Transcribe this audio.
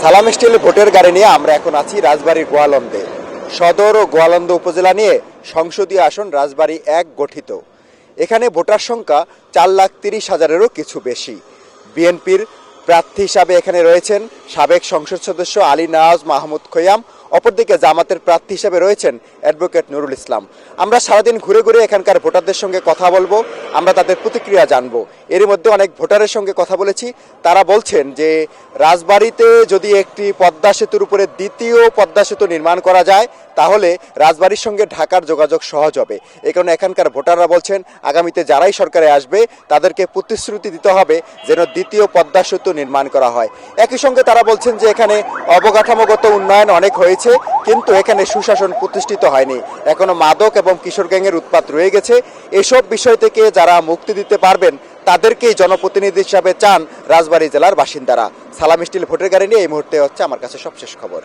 সালাম স্টিল ভোটের গাড়ি নিয়ে আমরা এখন আছি রাজবাড়ীর গোয়ালন্দে। সদর ও গোয়ালন্দ উপজেলা নিয়ে সংসদীয় আসন রাজবাড়ী 1 গঠিত। এখানে ভোটার সংখ্যা 4,30,000-এরও কিছু বেশি। বিএনপির প্রার্থী হিসাবে এখানে রয়েছেন সাবেক সংসদ সদস্য আলী নওয়াজ মাহমুদ খৈয়াম, অপরদিকে জামাতের প্রার্থী হিসেবে রয়েছেন অ্যাডভোকেট নুরুল ইসলাম। আমরা সারাদিন ঘুরে ঘুরে এখানকার ভোটারদের সঙ্গে কথা বলবো, আমরা তাদের প্রতিক্রিয়া জানবো। এরই মধ্যে অনেক ভোটারের সঙ্গে কথা বলেছি, তারা বলছেন যে রাজবাড়ীতে যদি একটি পদ্মা সেতুর উপরে দ্বিতীয় পদ্মা সেতু নির্মাণ করা যায় তাহলে রাজবাড়ীর সঙ্গে ঢাকার যোগাযোগ সহজ হবে। এই কারণে এখানকার ভোটাররা বলছেন আগামীতে যারাই সরকারে আসবে তাদেরকে প্রতিশ্রুতি দিতে হবে যেন দ্বিতীয় পদ্মা সেতু নির্মাণ করা হয়। একই সঙ্গে তারা বলছেন যে এখানে অবকাঠামোগত উন্নয়ন অনেক হয়েছে, কিন্তু এখানে সুশাসন প্রতিষ্ঠিত হয়নি, এখনো মাদক এবং কিশোর গ্যাংয়ের উৎপাত রয়ে গেছে। এসব বিষয় থেকে যারা মুক্তি দিতে পারবেন তাদেরকেই জনপ্রতিনিধি হিসাবে চান রাজবাড়ী জেলার বাসিন্দারা। সালাম স্টিল ভোটের গাড়ি নিয়ে এই মুহূর্তে হচ্ছে আমার কাছে সবশেষ খবর।